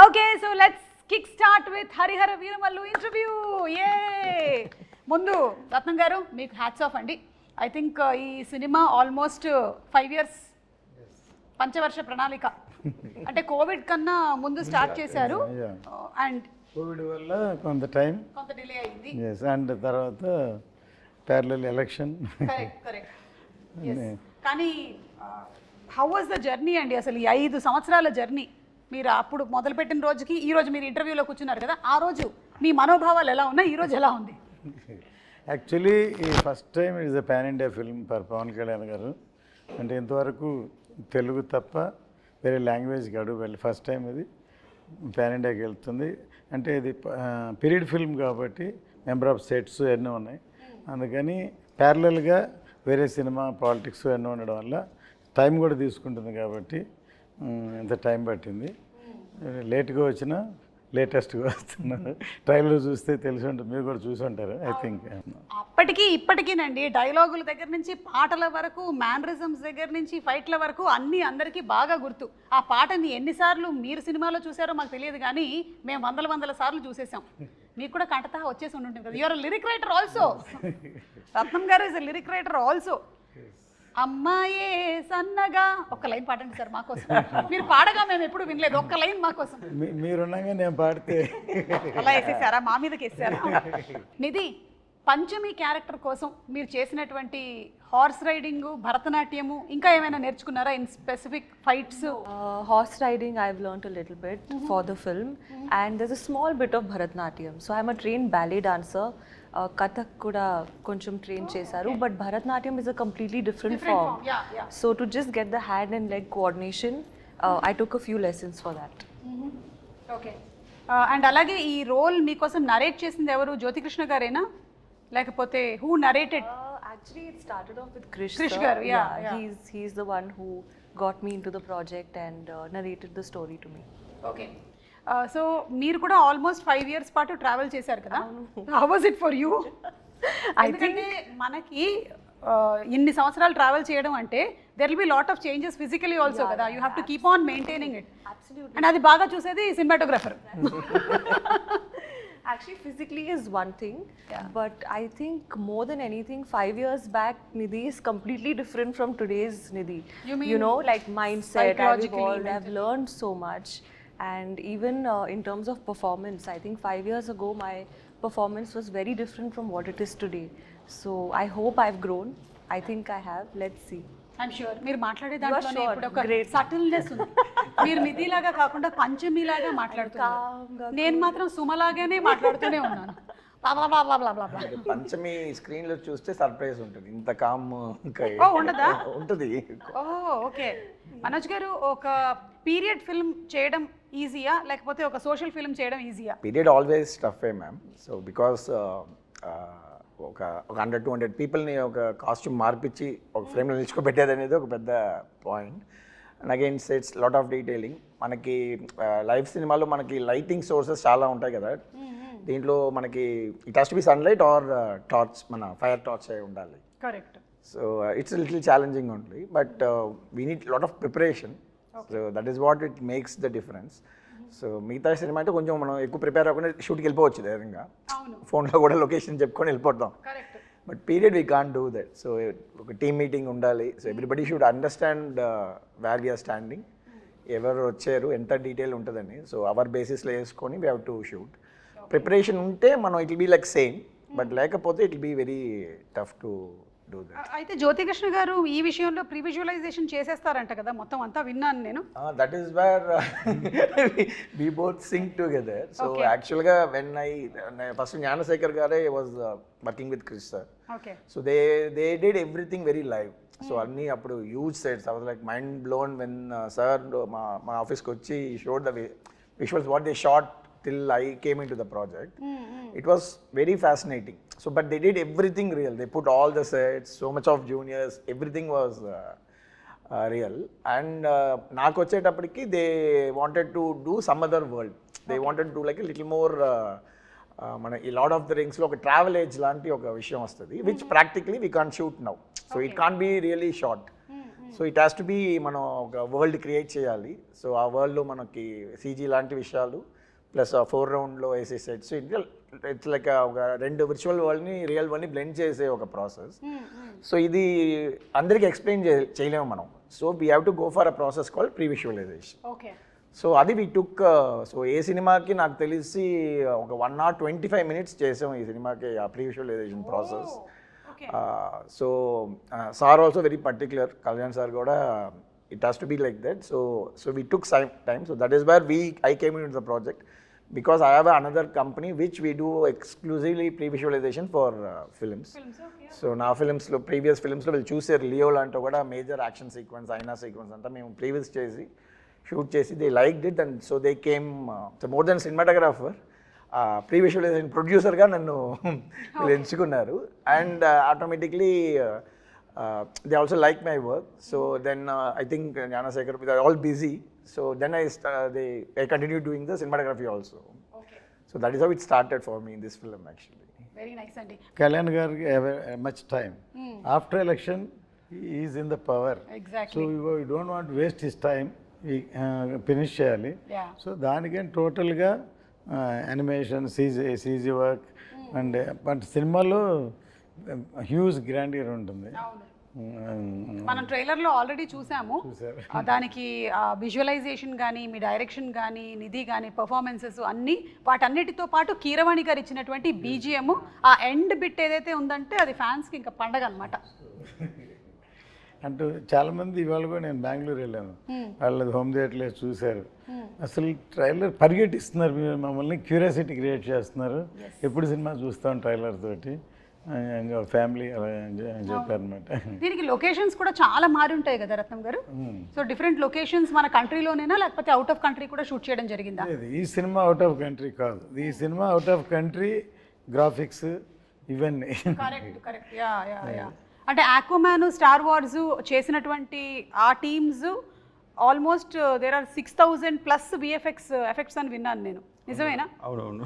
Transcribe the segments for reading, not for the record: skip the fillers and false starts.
Okay, so let's kickstart with Harihara Veeramallu interview. Yay! ముందు రత్నం గారు మీకు హ్యాట్స్ ఆఫ్ అండి. ఐ థింక్ ఈ సినిమా ఆల్మోస్ట్ 5 years పంచవర్ష ప్రణాళిక అంటే కోవిడ్ కన్నా ముందు స్టార్ట్ చేశారు అండ్ కోవిడ్ వల్ల కొంత డిలే అయింది. అండ్ తర్వాత ప్యారలల్ ఎలక్షన్. కరెక్ట్. కానీ హౌ వాజ్ ద జర్నీ అండి? అసలు ఈ 5 సంవత్సరాల జర్నీ మీరు అప్పుడు మొదలుపెట్టిన రోజుకి ఈ రోజు మీరు ఇంటర్వ్యూలో కూర్చున్నారు కదా, ఆ రోజు మీ మనోభావాలు ఎలా ఉన్నాయి, ఈ రోజు ఎలా ఉంది? యాక్చువల్లీ ఈ first time it is a pan India film for Pawan Kalyan garu. అంటే ఇంతవరకు తెలుగు తప్ప వేరే లాంగ్వేజ్కి అడుగు వెళ్ళి ఫస్ట్ టైం ఇది పాన్ ఇండియాకి వెళ్తుంది. అంటే ఇది పీరియడ్ ఫిల్మ్ కాబట్టి మెంబర్ ఆఫ్ సెట్స్ ఎన్నో ఉన్నాయి, అందుకని ప్యారలల్గా వేరే సినిమా పాలిటిక్స్ ఎన్నో ఉండడం వల్ల టైం కూడా తీసుకుంటుంది కాబట్టి ఇంత టైం పట్టింది. లేట్గా వచ్చినా లేటెస్ట్గా వస్తున్నారు. ట్రైలర్ చూస్తే తెలిసి ఉంటుంది, మీరు కూడా చూసి ఉంటారు ఐ థింక్. అప్పటికి ఇప్పటికీనండి డైలాగుల దగ్గర నుంచి పాటల వరకు, మ్యానరిజమ్స్ దగ్గర నుంచి ఫైట్ల వరకు అన్నీ అందరికీ బాగా గుర్తు. ఆ పాటని ఎన్నిసార్లు మీరు సినిమాలో చూసారో మాకు తెలియదు, కానీ మేము వందల సార్లు చూసేసాం. మీకు కూడా కంటతా వచ్చేసి ఉంటుంది కదా. You're lyric writer also. Ratnam గారు ఇస్ లిరిక్ రైటర్ ఆల్సో. అమ్మాయే సన్నగా ఒక్క లైన్ పాడండి సార్ మాకోసం. మీరు పాడగా మేము ఎప్పుడు వినలేదు, ఒక్క లైన్ మాకోసం. మీరున్నాగా నేను పాడితే అలా వేసేసారా, మా మీదకి వేసారా? నిధి, పంచమి క్యారెక్టర్ కోసం మీరు చేసినటువంటి హార్స్ రైడింగ్, భరతనాట్యము, ఇంకా ఏమైనా నేర్చుకున్నారా in specific fights? Horse riding I've learned a little bit for the film, and there's a small bit of Bharatnatyam. So I'm a trained ballet dancer. Kathak kuda koncham train chesaru, but Bharatnatyam is a completely different form. Yeah. So to just get the hand and leg coordination, I took a few lessons for that. Okay. And అలాగే ఈ role మీకోసం narrate చేసింది ఎవరు? జ్యోతికృష్ణ గారేనా, లేకపోతే who narrated? Actually, it started off with Krish. Krish sir. garu, yeah. He's the one who got me into the project and narrated the story to me. Okay. So మీరు కూడా almost 5 years పాటు travel చేశారు కదా. How was it for you? ఎందుకంటే మనకి ఇన్ని సంవత్సరాలు travel చేయడం అంటే there will be lot of changes physically also కదా. You have to keep on maintaining it. And అది బాగా చూసేది cinematographer. Actually, physically is one thing, but I think more than anything, 5 years back, Nidhi is completely different from today's Nidhi. You know, like mindset, I've psychologically, evolved, I've learned so much. And even in terms of performance, I think 5 years ago, my performance was very different from what it is today. So I hope I've grown. I think I have. Let's see. I'm sure మీరు మాట్లాడే దాంట్లో sure. ఇప్పుడు ఒక Great. Subtleness ఉంది. మీరు నిధిలాగా కాకుండా పంచమిలాగా మాట్లాడుతున్నారు. నేను మాత్రం సుమలాగానే మాట్లాడుతూనే ఉన్నాను. పంచమి స్క్రీన్ లో చూస్తే సర్ప్రైజ్ ఉంటుంది. ఇంత కామ్ ఉండదా? ఉంటుంది. ఓకే. మనోజ్ గారు, ఒక పీరియడ్ ఫిల్మ్ చేయడం ఈజీయా, లేకపోతే ఒక సోషల్ ఫిల్మ్ చేయడం ఈజీయా? Period always tough ma'am. So because ఒక 100-200 పీపుల్ని ఒక కాస్ట్యూమ్ మార్పించి ఒక ఫ్రేమ్లో నిల్చుకోబెట్టేది అనేది ఒక పెద్ద point. And again it's lot of detailing. మనకి లైవ్ సినిమాలో మనకి లైటింగ్ సోర్సెస్ చాలా ఉంటాయి కదా. దీంట్లో మనకి it has to be sunlight or torch, మన ఫైర్ టార్చ్ అయి ఉండాలి. Correct. So it's little challenging only, but we need lot of preparation. So that is what it makes the difference. So మిగతా cinema అంటే కొంచెం మనం ఎక్కువ prepare అవ్వకుండా షూట్కి వెళ్ళిపోవచ్చు ధైర్యంగా, ఫోన్లో కూడా లొకేషన్ చెప్పుకొని వెళ్ళిపోతాం. But period we can't do that. So ఒక టీమ్ మీటింగ్ ఉండాలి. So everybody should understand where we are standing, ఎవరు వచ్చారు, ఎంత డీటెయిల్ ఉంటుందని. సో అవర్ బేసిస్లో వేసుకొని we have to shoot. Preparation ఉంటే మనం it will be like same, but లేకపోతే it will be very tough to do that. అయితే జ్యోతికృష్ణ గారు ఈ విషయంలో ప్రీ విజువలైజేషన్ చేసేస్తారంట కదా, మొత్తం అంతా విన్నాను నేను. That is where we both sync together. So యాక్చువల్గా వెన్ ఫస్ట్ జ్ఞానశేఖర్ గారే was working with Krish sir. So they did everything very live. So అన్నీ అప్పుడు huge sets. I was like mind blown when sir మా ఆఫీస్కి వచ్చి showed the visuals what they shot till I came into the project. It was very fascinating. So but they did everything real. They put all the sets, so much of juniors, everything was real. And naaku vachetappadiki they wanted to do some other world. They wanted to do like a little more mana ఈ lord of the rings లో ఒక travel age లాంటి ఒక విషయం వస్తుంది, which practically we can't shoot now. So it can't be really short. So it has to be మనం ఒక world create చేయాలి. సో ఆ వరల్డ్లో మనకి సీజీ లాంటి విషయాలు ప్లస్ ఆ 4 రౌండ్లో వేసే సెట్స్, ఇట్స్ లైక్ ఒక 2 విర్చువల్ వరల్డ్ని రియల్ వరల్డ్ని బ్లెండ్ చేసే ఒక ప్రాసెస్. సో ఇది అందరికీ ఎక్స్ప్లెయిన్ చేయలేము మనం. So we have to go for a process called pre visualization. Okay. So అది వీ టుక్. సో ఏ సినిమాకి నాకు తెలిసి ఒక 1 hour 25 minutes చేసాం ఈ సినిమాకి ఆ pre visualisation process. So sir also very particular, Kalyan sir కూడా it has to be like that. So we took time. So that is where I came in the project because I have another company which we do exclusively pre-visualization for films. So na films lo previous films lo will choose Leo lanto kuda major action sequence, aina sequence anta mem previous chesi shoot chesi they liked it, and so they came so more than cinematographer, pre-visualization producer ga nannu enchukunnaru, and automatically they also like my work. So then I think Gnanasekhar, they are all busy. So then I continued doing the cinematography also. Okay. So that is how it started for me in this film actually. Very nice andi. Kalyan gariki have much time. After election, he is in the power. Exactly. So we don't want to waste his time. We finish cheyali. Yeah. So దానికని టోటల్గా animation CG work and but సినిమాలో huge grandeur ఉంటుంది. మనం ట్రైలర్లో already చూసాము. దానికి visualisation కానీ, మీ direction కానీ, నిధి కానీ, పర్ఫార్మెన్సెస్ అన్నీ, వాటన్నిటితో పాటు కీరవాణి గారు ఇచ్చినటువంటి బీజిఎం, ఆ ఎండ్ బిట్ ఏదైతే ఉందంటే అది ఫ్యాన్స్కి ఇంకా పండగ అనమాట. అంటూ చాలామంది ఇవాళ కూడా నేను బెంగళూరు వెళ్ళాను, వాళ్ళది హోమ్ థియేటర్లో చూశారు. అసలు ట్రైలర్ పరిగెట్టిస్తున్నారు, మమ్మల్ని క్యూరియాసిటీ క్రియేట్ చేస్తున్నారు, ఎప్పుడు సినిమా చూస్తాం ట్రైలర్ తోటి ఫ్యామిలీ అలా చెప్పారనమాట. దీనికి లొకేషన్స్ కూడా చాలా మారి ఉంటాయి కదా రత్నం గారు. సో డిఫరెంట్ లొకేషన్స్ మన కంట్రీలోనేనా లేకపోతే అవుట్ ఆఫ్ కంట్రీ కూడా షూట్ చేయడం జరిగిందా? ఈ సినిమా అవుట్ ఆఫ్ కంట్రీ కాదు, ఈ సినిమా అవుట్ ఆఫ్ కంట్రీ గ్రాఫిక్స్ ఇవన్నీ. కరెక్ట్. యా. అంటే ఆక్వామ్యాన్, స్టార్ వార్స్ చేసినటువంటి ఆ teams almost there are 6,000+ effects అని విన్నాను నేను, నిజమేనా? అవునవును.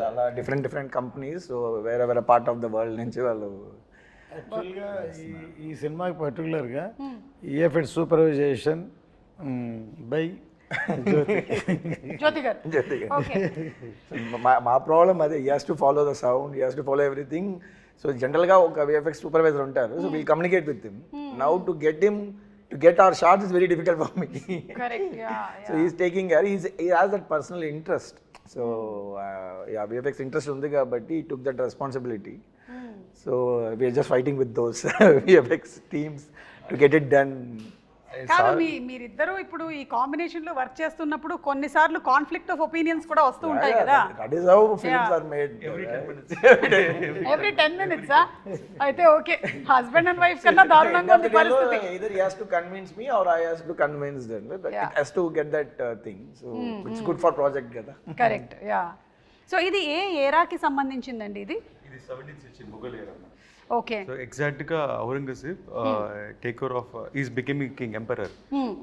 చాలా డిఫరెంట్ కంపెనీస్ వేరే పార్ట్ ఆఫ్ ద వరల్డ్ నుంచి వాళ్ళు. యాక్చువల్గా ఈ సినిమాకి పర్టికులర్గా ఈఎఫ్ఎక్స్ సూపర్వైజేషన్ బై జ్యోతి గారు. మా ప్రాబ్లం అదే, he has to follow the sound, he has to follow everything. So జనరల్గా ఒక విఎఫ్ఎక్స్ సూపర్వైజర్ ఉంటారు, so will communicate with him. Now to get our shots is very difficult for me. Correct. Yeah. So he's taking care. He has that personal interest. So yeah, VFX interest undi kabatti he took that responsibility. So we are just fighting with those VFX teams to get it done. కాదు, మీరిద్దరూ ఇప్పుడు ఈ combination లో work చేస్తున్నప్పుడు కొన్నిసార్లు conflict of opinions కూడా వస్తూ ఉంటాయి కదా. That is how films are made. Every 10 minutes. అయితే ఓకే, హస్బెండ్ అండ్ వైఫ్ కన్నా దారుణంగా ఉంది పరిస్థితి. Either he has to convince me or I has to convince them. But it has to get that thing. So it's good for project కదా. Correct. Yeah. So ఇది ఏ ఏరాకి సంబంధించిందండి? ఇది 17th century Mughal era. Okay. So exactly Aurangzeb take over of is becoming king emperor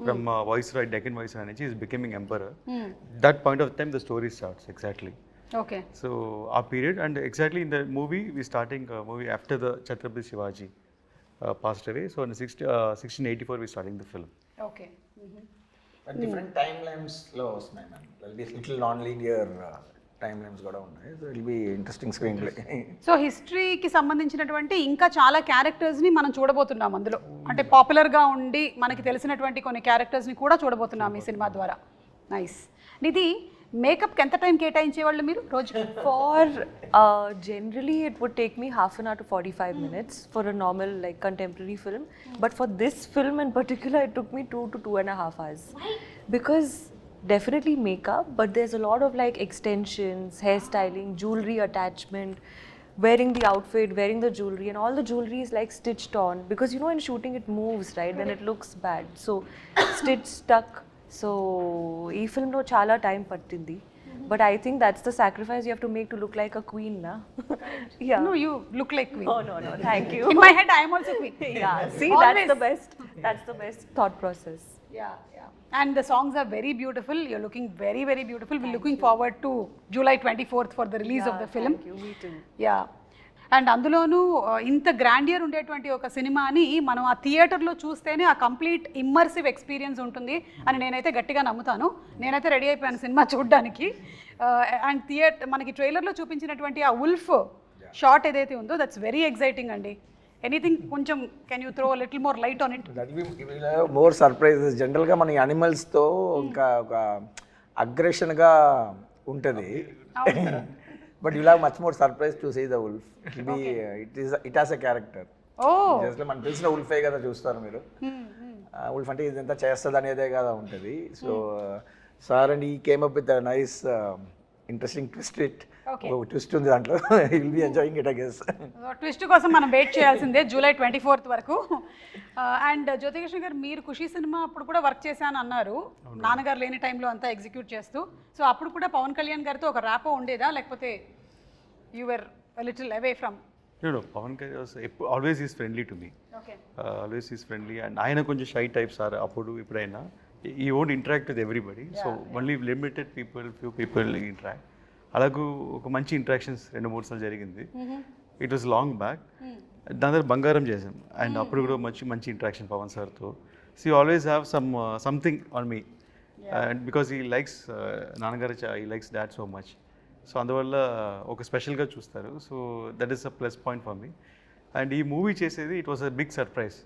from viceroy, Deccan viceroy, is becoming emperor. That point of time the story starts exactly. Okay. So our period, and exactly in the movie we starting movie after the Chhatrapati Shivaji passed away. So in 1684 we starting the film. Okay. But different timelines lo vastnayi man. There will be little non-linear timelines కూడా ఉన్నాయి. So it will be interesting screenplay. సో హిస్టరీకి సంబంధించినటువంటి ఇంకా చాలా క్యారెక్టర్స్ని మనం చూడబోతున్నాం అందులో. అంటే పాపులర్గా ఉండి మనకి తెలిసినటువంటి కొన్ని క్యారెక్టర్స్ని కూడా చూడబోతున్నాం ఈ సినిమా ద్వారా. నైస్. నిధి, మేకప్కి ఎంత టైం కేటాయించేవాళ్ళు మీరు రోజు? For generally it would take me half an hour to 45 minutes for a normal like contemporary film, but for this film in particular it took me 2 to 2.5 hours. Why? Because definitely makeup, but there's a lot of like extensions, hairstyling, jewelry attachment, wearing the outfit, wearing the jewelry, and all the jewelry is like stitched on, because you know in shooting it moves, right? Then it looks bad, so stitch stuck. So ee film lo chala time pattindi, but I think that's the sacrifice you have to make to look like a queen, na? Yeah. No, you look like queen. Oh no, thank you. In my head I am also queen. Yeah, see, Always. that's the best thought process. Yeah. And the songs are very beautiful. You're looking very, very beautiful. We're looking forward to July 24th for the release of the film. Thank you. Me too. Yeah. And అందులోనూ ఇంత grandeur ఉండేటువంటి ఒక సినిమాని మనం ఆ థియేటర్లో చూస్తేనే ఆ కంప్లీట్ ఇమ్మర్సివ్ ఎక్స్పీరియన్స్ ఉంటుంది అని నేనైతే గట్టిగా నమ్ముతాను. నేనైతే రెడీ అయిపోయాను సినిమా చూడడానికి. అండ్ మనకి ట్రైలర్లో చూపించినటువంటి ఆ ఉల్ఫ్ షాట్ ఏదైతే ఉందో దట్స్ వెరీ ఎక్సైటింగ్ అండి. ఎనీథింగ్ కొంచెం can you throw little more light on it? More surprises. జనరల్గా మన యానిమల్స్తో ఇంకా ఒక అగ్రెషన్గా ఉంటుంది, but you have much more surprise to see the wolf. It has a character. మనకు తెలిసిన ఉల్ఫే కదా చూస్తారు మీరు. ఉల్ఫ్ అంటే ఇదంతా చేస్తుంది అనేదే కదా ఉంటుంది. సో సార్ అండ్ ఈ came up with nice interesting twist ఉంది దాంట్లో. Will be enjoying it I guess. Twist కోసం మనం వెయిట్ చేయాల్సిందే జూలై 24th వరకు. అండ్ జ్యోతికృష్ణ గారు, మీరు ఖుషి సినిమా అప్పుడు కూడా వర్క్ చేశాను అన్నారు, నాన్నగారు లేని టైంలో అంతా ఎగ్జిక్యూట్ చేస్తూ. సో అప్పుడు కూడా పవన్ కళ్యాణ్ గారితో ఒక ర్యాపో ఉండేదా, లేకపోతే you were little away from? No, Pawan always is friendly to me. Okay. Always is friendly, and ఆయన కొంచెం షై టైప్స్ ఆర్ అప్పుడు ఇప్పుడైనా. He won't interact with everybody, so only limited few people interact. అలాగూ ఒక మంచి interactions 2-3 సార్లు జరిగింది. It was long back. దాని తర్వాత బంగారం చేసాం, అండ్ అప్పుడు కూడా మంచి ఇంటరాక్షన్ పవన్ సార్తో. So you always have something on me, and because he likes నాన్నగారు, he likes dad so much. So అందువల్ల ఒక స్పెషల్గా చూస్తారు. So that is a plus point for me. And ఈ మూవీ చేసేది it was a big surprise.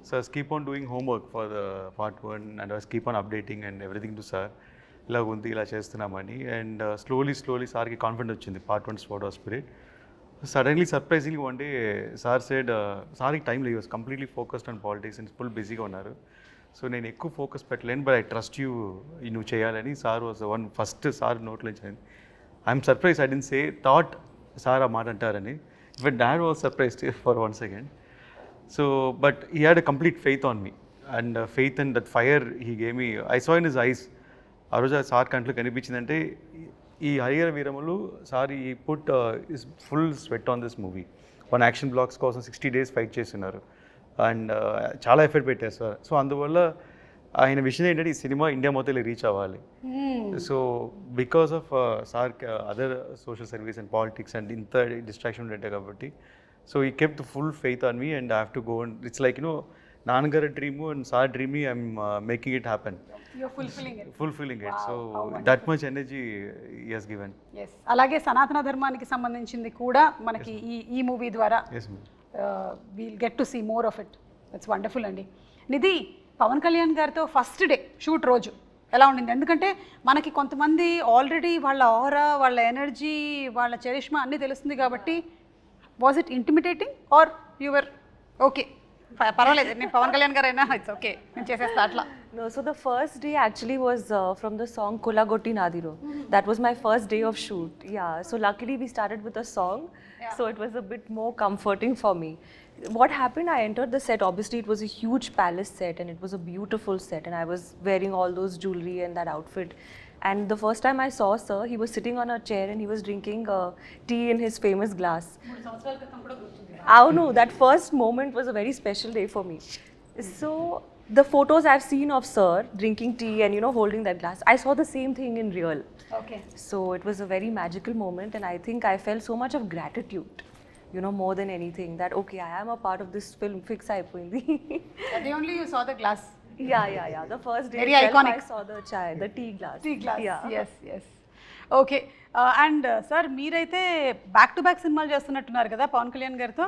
So I keep on doing homework for the part 1 and I keep on updating and everything to sir. ఇలా ఉంది, ఇలా చేస్తున్నామని. And slowly సార్కి confident వచ్చింది part 1 spot of spirit. Suddenly surprisingly one day sir said, సార్కి time లేదు, was completely focused on politics and full బిజీగా ఉన్నారు. సో నేను ఎక్కువ ఫోకస్ పెట్టలేను, బట్ ఐ ట్రస్ట్ యూ, నువ్వు చేయాలని. Sir was one first sir నోట్లో ఇచ్చింది. I'm surprise, I didn't say thought sir ఆ మాట అంటారని. But dad was surprised for 1 second. So but he had a complete faith on me, and faith and that fire he gave me. I saw in his eyes. ఆ రోజు sir కంట్లో కనిపించిందంటే ఈ Harihara వీరములు sir ఈ put is full sweat on this movie. 1 action blocks కోసం 60 days fight చేస్తున్నారు, and చాలా effort పెట్టారు sir. So అందువల్ల ఆయన విషయం ఏంటంటే ఈ సినిమా ఇండియా మొత్తం రీచ్ అవ్వాలి. So because of sir other social service and politics and ఇంత డిస్ట్రాక్షన్ ఉండే కాబట్టి, సో ఈ kept full faith on me and I have to go. And it's like నాన్నగారి dream and sir dream, I'm making it happen, fulfilling it. So that much energy he has given. Yes. అలాగే సనాతన ధర్మానికి సంబంధించింది కూడా మనకి ఈ movie ద్వారా we'll get to see more of it. That's wonderful అండి. నిధి, పవన్ కళ్యాణ్ గారితో ఫస్ట్ డే షూట్ రోజు ఎలా ఉండింది? ఎందుకంటే మనకి కొంతమంది ఆల్రెడీ వాళ్ళ ఆరా, వాళ్ళ ఎనర్జీ, వాళ్ళ చరిష్మా అన్నీ తెలుస్తుంది కాబట్టి, was it intimidating or your okay పర్వాలేదు నేను పవన్ కళ్యాణ్ గారు అయినా ఇట్స్ ఓకే నేను చేసేస్తా అట్లా? No, so the first day actually was from the song Kolagotti Nadiro. That was my first day of shoot. Yeah, so luckily we started with a song, so it was a bit more comforting for me. What happened, I entered the set, obviously it was a huge palace set and it was a beautiful set, and I was wearing all those jewelry and that outfit. And the first time I saw sir, he was sitting on a chair and he was drinking tea in his famous glass. Oh no, that first moment was a very special day for me. So the photos I've seen of sir drinking tea and holding that glass, I saw the same thing in real. Okay. So it was a very magical moment, and I think I felt so much of gratitude, more than anything, that okay, I am a part of this film. Fix అయిపోయింది. That only you saw the glass. Yeah. The first day Very itself, iconic. I saw the tea glass. Yeah. Yes. Okay. And sir మీరైతే back to back సినిమాలు చేస్తున్నట్టున్నారు కదా పవన్ కళ్యాణ్ గారితో.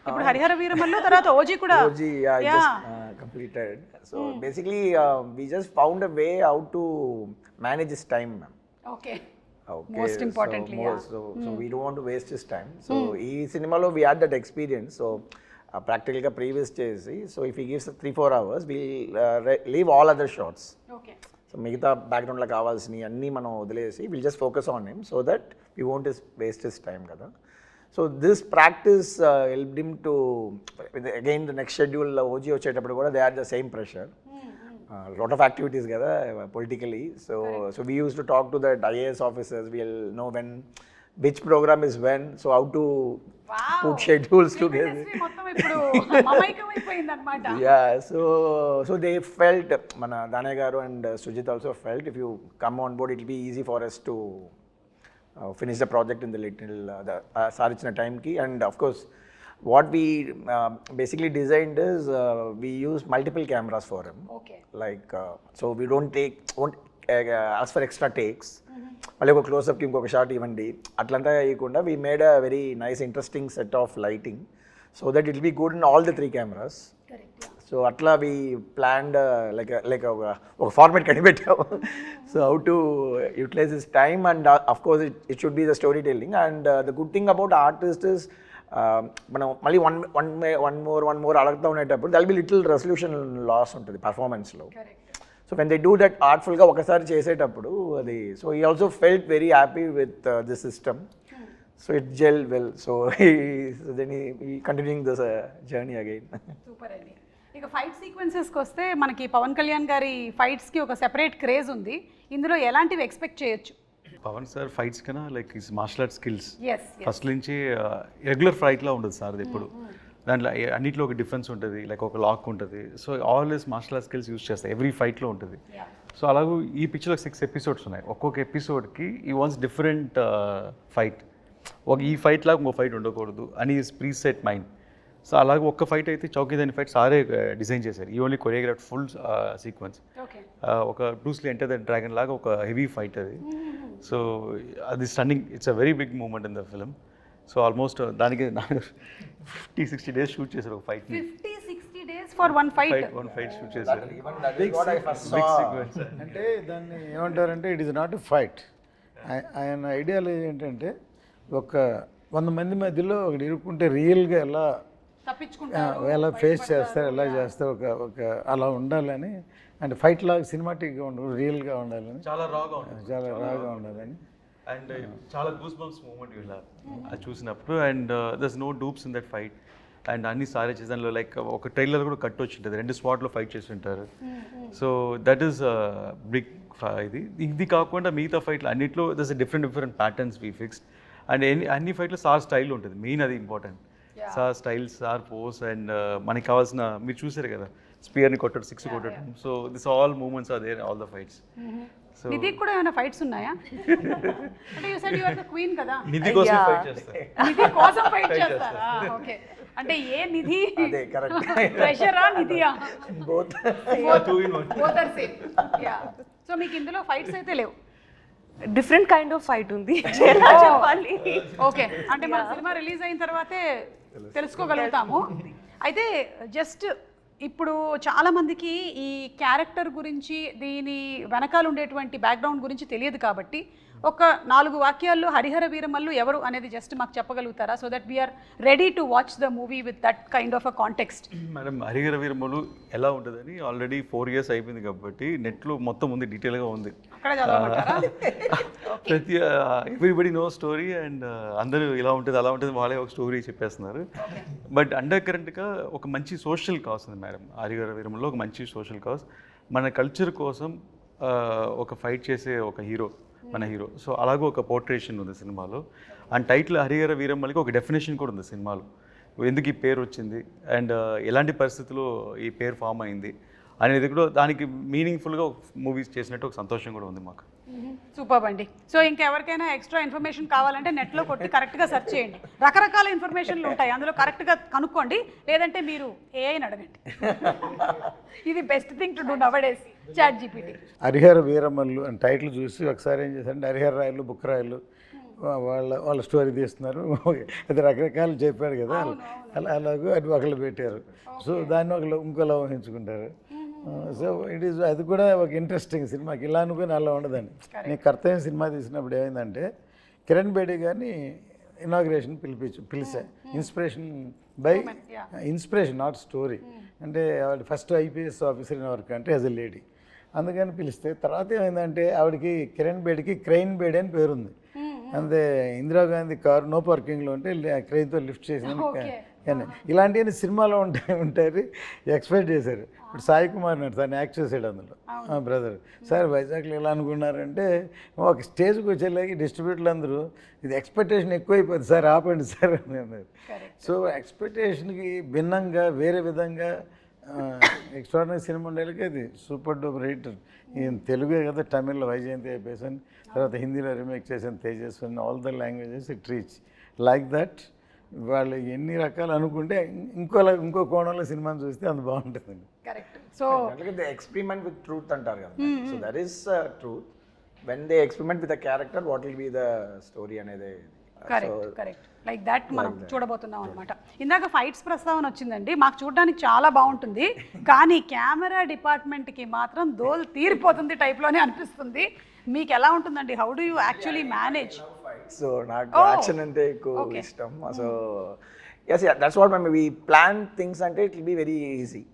ఇప్పుడు హరిహర వీరమల్లు తర్వాత OG కూడా. OG I just completed. So basically we just found a way how to manage his time, ma'am. Okay. Most importantly, so we don't want to waste his time. So ee cinemalo we had that experience. So practically ga previous chesi, so if he gives 3-4 hours, we'll leave all other shots. Okay. So మిగతా బ్యాక్గ్రౌండ్లో కావాల్సినవి అన్నీ మనం వదిలేసి will just focus on him so that we won't waste his time కదా. So this practice helped him to again the next schedule OG వచ్చేటప్పుడు కూడా they are the same pressure, lot of activities కదా politically. So we use to talk to that IAS officers, will know when which program is when, so how to put schedules together. Yeah, so they felt, Danaya garu and Sujit also felt, if you come on board it will be easy for us to finish the project in the little sir ఇచ్చిన టైంకి. And of course what we basically designed is we use multiple cameras for him. Okay. Like so we won't ask for extra takes. మళ్ళీ ఒక క్లోజ్అప్కి ఇంకొక shot ఇవ్వండి అట్లంతా వేయకుండా we made a very nice interesting set of lighting so that it be good in all the 3 cameras. So అట్లా we planned like ఒక format కనిపెట్టాము. So how to utilize this time and of course it should be the story telling. And the good thing about artist is మనం మళ్ళీ one more అడుగుతూ ఉండేటప్పుడు that'll be little resolution loss ఉంటుంది పర్ఫార్మెన్స్లో. So when they do that ఆర్ట్ఫుల్గా ఒకసారి చేసేటప్పుడు అది so he also felt very happy with this system. So it gel well. So then he continuing this journey again. Super అండి. ఇక fight సీక్వెన్సెస్కి వస్తే మనకి పవన్ కళ్యాణ్ గారి ఫైట్స్కి ఒక సెపరేట్ క్రేజ్ ఉంది. ఇందులో ఎలాంటివి ఎక్స్పెక్ట్ చేయొచ్చు? పవన్ సార్ ఫైట్స్ కన్నా like is martial art skills Yes, first నుంచి రెగ్యులర్ ఫైట్లా ఉండదు సార్ అది ఎప్పుడు. దాంట్లో అన్నింటిలో ఒక డిఫరెన్స్ ఉంటుంది, లైక్ ఒక లాక్ ఉంటుంది. So always martial art skills use చేస్తాయి ఎవ్రీ ఫైట్లో ఉంటుంది. సో అలాగే ఈ పిక్చర్లో 6 episodes ఉన్నాయి. ఒక్కొక్క ఎపిసోడ్కి ఈ వాన్స్ డిఫరెంట్ ఫైట్. ఈ ఫైట్ లాగా ఇంకో ఫైట్ ఉండకూడదు అని ప్రీ సెట్ మైండ్. సో అలాగే ఒక్క ఫైట్ అయితే చౌకీదాని ఫైట్ సారే డిజైన్ చేశారు. ఈ ఓన్లీ కొరియోగ్రాఫ్ ఫుల్ సీక్వెన్స్. ఒక బ్రూస్లీ ఎంటర్ ద డ్రాగన్ లాగా ఒక హెవీ ఫైట్ అది. సో అది stunning, it's a very big moment in the film. So almost దానికి 50-60 days షూట్ చేశారు ఒక ఫైట్. 50-60 days for one fight shoot చేశారు. అంటే దాన్ని ఏమంటారంటే it is not a fight. ఆయన ఐడియాలజీ ఏంటంటే ఒక 100 మంది మధ్యలో ఒకటి ఇరుక్కుంటే రియల్గా ఎలా ఎలా ఫేస్ చేస్తారు, ఎలా చేస్తారు, ఒక అలా ఉండాలని. అంటే ఫైట్ లాగా సినిమాటిక్గా ఉండదు, రియల్గా ఉండాలని, చాలా రాగా ఉండాలని. అండ్ చాలా గూస్ బంప్స్ మూమెంట్ వీళ్ళ అది చూసినప్పుడు. And there's no dupes in that fight. And అన్ని సారే చేసి దానిలో లైక్ ఒక ట్రైలర్ కూడా కట్ వచ్చి ఉంటుంది, 2 స్పాట్లో ఫైట్ చేసి ఉంటారు. So that is big. ఇది కాకుండా మిగతా ఫైట్లు అన్నింటిలో there's different patterns we fixed. And అన్ని ఫైట్లో సార్ స్టైల్ ఉంటుంది, మెయిన్ అది important. Sir style, sir pose. And మనకి కావాల్సిన మీరు చూసారు కదా స్పియర్ని కొట్టడం, 6 కొట్టడం. So this all moments are there all the fights. So Nidhi కూడా ఏమైనా ఫైట్స్ ఉన్నాయా? అంటే you said you are the queen కదా, నిధి కోసం ఫైట్ చేస్తారు. నిధి కోసం ఫైట్ చేస్తారా? ఓకే. అంటే ఏ నిధి? అదే కరెక్ట్. ప్రెషరా నిధియా? Both both are same. Yeah. So మీకు ఇందులో ఫైట్స్ అయితే లేవు? డిఫరెంట్ కైండ్ ఆఫ్ ఫైట్ ఉంది చెప్పాలి. ఓకే. అంటే మన సినిమా రిలీజ్ అయిన తర్వాతే తెలుసుకోగలుగుతాము. అయితే జస్ట్ ఇప్పుడు చాలామందికి ఈ క్యారెక్టర్ గురించి, దీని వెనకాల ఉండేటువంటి బ్యాక్గ్రౌండ్ గురించి తెలియదు కాబట్టి ఒక 4 వాక్యాల్లో హరిహర వీరమల్లు ఎవరు అనేది జస్ట్ మాకు చెప్పగలుగుతారా? So that we're ready to watch the movie with that kind of a context. Madam Harihara Veeramallu ఎలా ఉంటుందని ఆల్రెడీ 4 years అయిపోయింది కాబట్టి నెట్లో మొత్తం ఉంది, డీటెయిల్గా ఉంది. అక్కడ చదవమంటారా? ప్రతి ఎవ్రీబడి నో స్టోరీ. అండ్ అందరూ ఇలా ఉంటుంది అలా ఉంటుంది వాళ్ళే ఒక స్టోరీ చెప్పేస్తున్నారు. బట్ అండర్ కరెంట్గా ఒక మంచి సోషల్ కాజ్ ఉంది మేడం హరిహర వీరమల్లో. ఒక మంచి సోషల్ కాజ్, మన కల్చర్ కోసం ఒక ఫైట్ చేసే ఒక హీరో మన హీరో. సో అలాగే ఒక పోర్ట్రేషన్ ఉంది సినిమాలో. అండ్ టైటిల్ హరిహర వీరమల్లికి ఒక డెఫినేషన్ కూడా ఉంది సినిమాలో, ఎందుకు ఈ పేరు వచ్చింది అండ్ ఎలాంటి పరిస్థితుల్లో ఈ పేరు ఫామ్ అయింది అనేది కూడా దానికి మీనింగ్ఫుల్గా మూవీస్ చేసినట్టు ఒక సంతోషం కూడా ఉంది మాకు. సూపర్ అండి. సో ఇంకెవరికైనా ఎక్స్ట్రా ఇన్ఫర్మేషన్ కావాలంటే నెట్లో కొట్టి కరెక్ట్గా సెర్చ్ చేయండి. రకరకాల ఇన్ఫర్మేషన్లు ఉంటాయి, అందులో కరెక్ట్గా కనుక్కోండి. లేదంటే మీరు ఏఐని అడగండి. ఇది best thing to do nowadays, chat GPT. Harihara Veeramallu అని టైటిల్ చూసి ఒకసారి ఏం చేశారంటే హరిహర రాయలు, బుక్కరాయలు వాళ్ళ స్టోరీ తీస్తున్నారు. అది రకరకాలు చెప్పాడు కదా, అలాగే అది ఒకళ్ళు పెట్టారు. సో దాన్ని ఒకళ్ళు ఇంకోలా ఊహించుకుంటారు. సో ఇట్ ఈస్ అది కూడా ఒక ఇంట్రెస్టింగ్ సినిమాకి. ఇలా అనుకుని అలా ఉండదండి. నేను కర్తవ్యం సినిమా తీసినప్పుడు ఏమైందంటే కిరణ్ బేడి గారిని ఇనాగ్రేషన్ పిలిచా. Inspiration not story. అంటే ఆవిడ first IPS officer in work అంటే యాజ్ ఎ లేడీ, అందుకని పిలిస్తే తర్వాత ఏమైందంటే ఆవిడకి కిరణ్ బేడికి క్రెయిన్ బేడి అని పేరుంది. అంతే ఇందిరాగాంధీ కారు నో పార్కింగ్లో ఉంటే క్రెయిన్తో లిఫ్ట్ చేసిన కానీ ఇలాంటివన్నీ సినిమాలో ఉంటాయి ఎక్స్పెక్ట్ చేశారు. ఇప్పుడు సాయి కుమార్ నాడు తను యాక్ట్ చేసాడు అందులో, బ్రదర్. సార్ వైజాగ్లో ఎలా అనుకున్నారంటే ఒక స్టేజ్కి వచ్చేలాగి డిస్ట్రిబ్యూటర్లు అందరూ ఇది ఎక్స్పెక్టేషన్ ఎక్కువైపోతుంది సార్, ఆపండి సార్ అని అన్నారు. సో ఎక్స్పెక్టేషన్కి భిన్నంగా వేరే విధంగా ఎక్స్ట్రాడినరీ సినిమా ఉండేకి అది సూపర్ డూపర్ హిట్. ఈయన తెలుగే కదా, తమిళ్లో వైజయంతి అయిపోయాను, తర్వాత హిందీలో రీమేక్ చేసాను Tejaswini, all the languages it reach like that. వాళ్ళు ఎన్ని రకాలు అనుకుంటే ఇంకో కోణంలో సినిమాని చూస్తే అంత బాగుంటుందండి. Correct. So the experiment with truth అంటారు కదా, so that is truth. When they experiment with the character what will be the story అనేది. కరెక్ట్ లైక్ దాట్ మనం చూడబోతున్నాం అనమాట. ఇందాక ఫైట్స్ ప్రస్తావన వచ్చిందండి, మాకు చూడడానికి చాలా బాగుంటుంది, కానీ కెమెరా డిపార్ట్మెంట్కి మాత్రం దోల్ తీరిపోతుంది టైప్లోనే అనిపిస్తుంది. మీకు ఎలా ఉంటుందండి? How do you actually manage? So నాకు యాక్షన్ అంటే ఎక్కువ ఇష్టం. So yes, that's what we plan things అంటే it will be very easy.